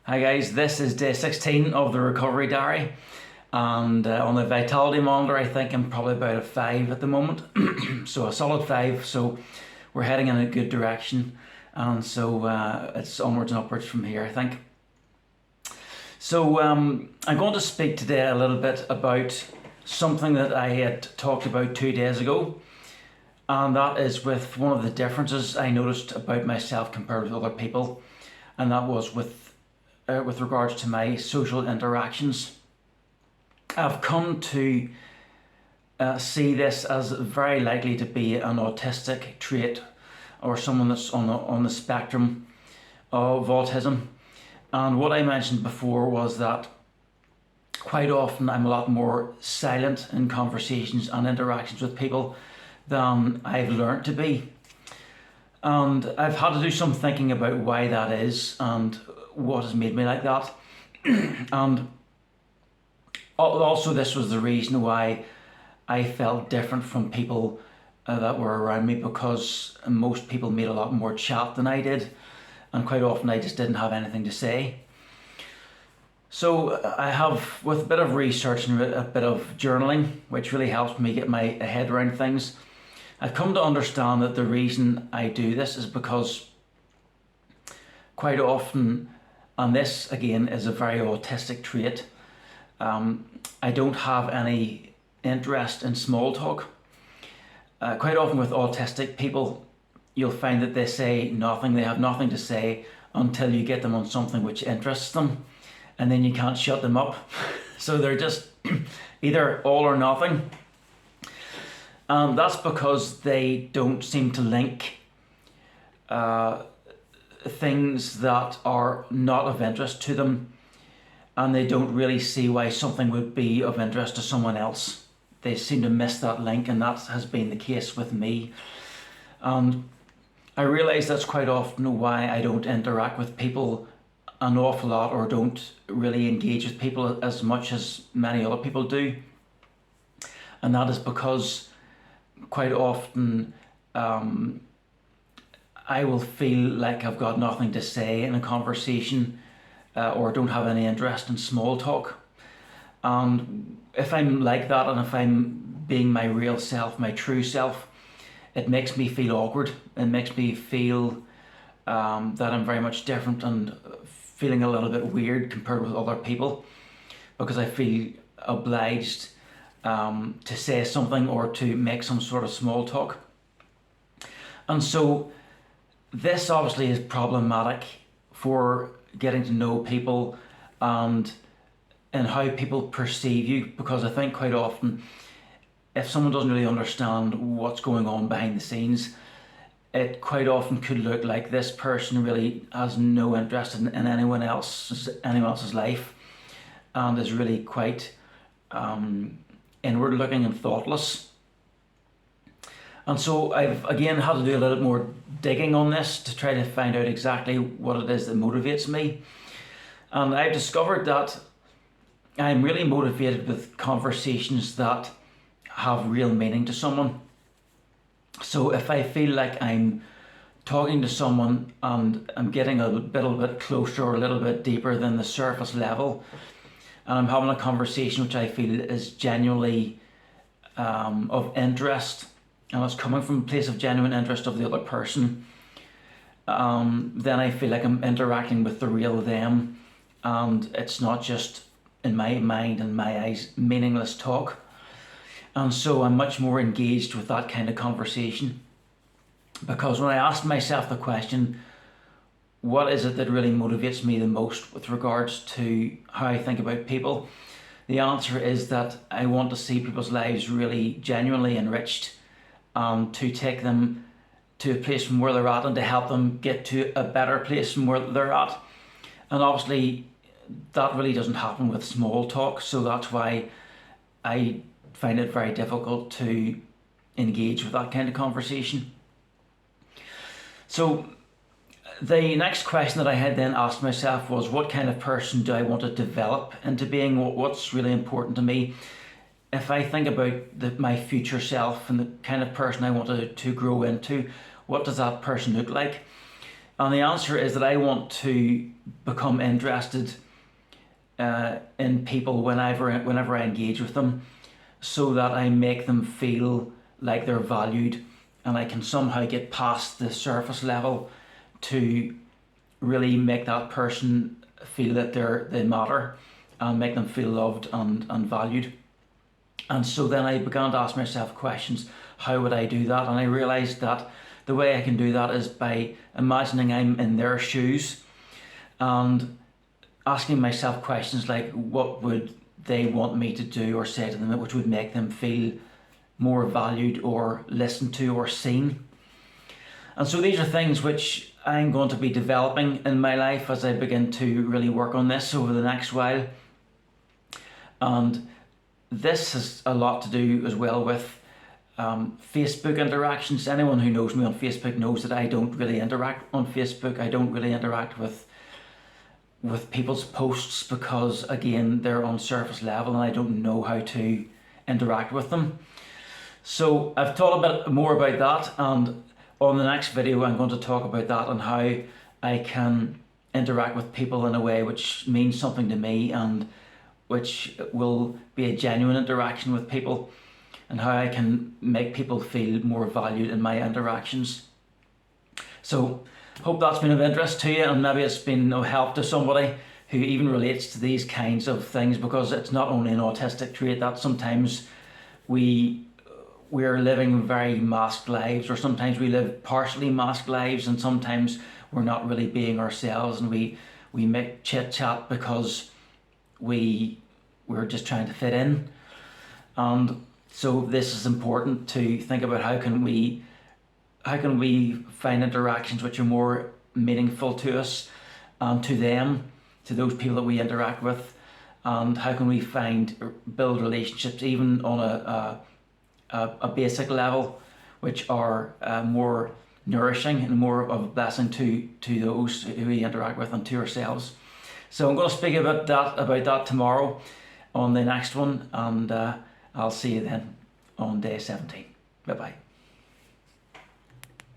Hi guys, this is day 16 of the recovery diary, and on the vitality monitor I think I'm probably about a 5 at the moment. So a solid 5, so we're heading in a good direction, and so it's onwards and upwards from here, I think. So I'm going to speak today a little bit about something that I had talked about 2 days ago, and that is with one of the differences I noticed about myself compared with other people, and that was with regards to my social interactions. I've come to see this as very likely to be an autistic trait, or someone that's on the spectrum of autism. And what I mentioned before was that quite often I'm a lot more silent in conversations and interactions with people than I've learned to be. And I've had to do some thinking about why that is and what has made me like that. And also this was the reason why I felt different from people that were around me, because most people made a lot more chat than I did, and quite often I just didn't have anything to say. So I have, with a bit of research and a bit of journaling, which really helps me get my head around things, I've come to understand that the reason I do this is because quite often, and this again is a very autistic trait, I don't have any interest in small talk. Quite often with autistic people, you'll find that they say nothing, they have nothing to say until you get them on something which interests them, and then you can't shut them up. So they're just either all or nothing. And that's because they don't seem to link things that are not of interest to them, and they don't really see why something would be of interest to someone else. They seem to miss that link, and that has been the case with me. And I realise that's quite often why I don't interact with people an awful lot, or don't really engage with people as much as many other people do. And that is because quite often I will feel like I've got nothing to say in a conversation, or don't have any interest in small talk. And if I'm like that, and if I'm being my real self, my true self, it makes me feel awkward. It makes me feel that I'm very much different and feeling a little bit weird compared with other people, because I feel obliged to say something or to make some sort of small talk. And so this obviously is problematic for getting to know people and how people perceive you, because I think quite often if someone doesn't really understand what's going on behind the scenes, it quite often could look like this person really has no interest in anyone else's life, and is really quite inward looking and thoughtless. And so I've again had to do a little bit more digging on this to try to find out exactly what it is that motivates me. And I've discovered that I'm really motivated with conversations that have real meaning to someone. So if I feel like I'm talking to someone and I'm getting a little bit closer or a little bit deeper than the surface level, and I'm having a conversation which I feel is genuinely of interest, and it's coming from a place of genuine interest of the other person, then I feel like I'm interacting with the real them, and it's not just, in my mind and my eyes, meaningless talk. And so I'm much more engaged with that kind of conversation, because when I ask myself the question, what is it that really motivates me the most with regards to how I think about people, the answer is that I want to see people's lives really genuinely enriched, to take them to a place from where they're at and to help them get to a better place from where they're at. And obviously that really doesn't happen with small talk, so that's why I find it very difficult to engage with that kind of conversation. So the next question that I had then asked myself was, what kind of person do I want to develop into being? What's really important to me? If I think about my future self and the kind of person I want to grow into, what does that person look like? And the answer is that I want to become interested in people whenever I engage with them, so that I make them feel like they're valued, and I can somehow get past the surface level to really make that person feel that they matter, and make them feel loved and valued. And so then I began to ask myself questions: how would I do that? And I realized that the way I can do that is by imagining I'm in their shoes and asking myself questions like, what would they want me to do or say to them which would make them feel more valued or listened to or seen? And so these are things which I'm going to be developing in my life as I begin to really work on this over the next while. And this has a lot to do as well with Facebook interactions. Anyone who knows me on Facebook knows that I don't really interact on Facebook. I don't really interact with people's posts because, again, they're on surface level and I don't know how to interact with them. So I've thought a bit more about that, and on the next video I'm going to talk about that and how I can interact with people in a way which means something to me and which will be a genuine interaction with people, and how I can make people feel more valued in my interactions. So hope that's been of interest to you, and maybe it's been of help to somebody who even relates to these kinds of things, because it's not only an autistic trait that sometimes we're living very masked lives, or sometimes we live partially masked lives, and sometimes we're not really being ourselves, and we make chit chat because we're just trying to fit in. And so this is important to think about: how can we find interactions which are more meaningful to us and to them, to those people that we interact with, and how can we build relationships even on a basic level which are more nourishing and more of a blessing to those who we interact with and to ourselves. So I'm going to speak about that tomorrow on the next one, and I'll see you then on day 17. Bye bye.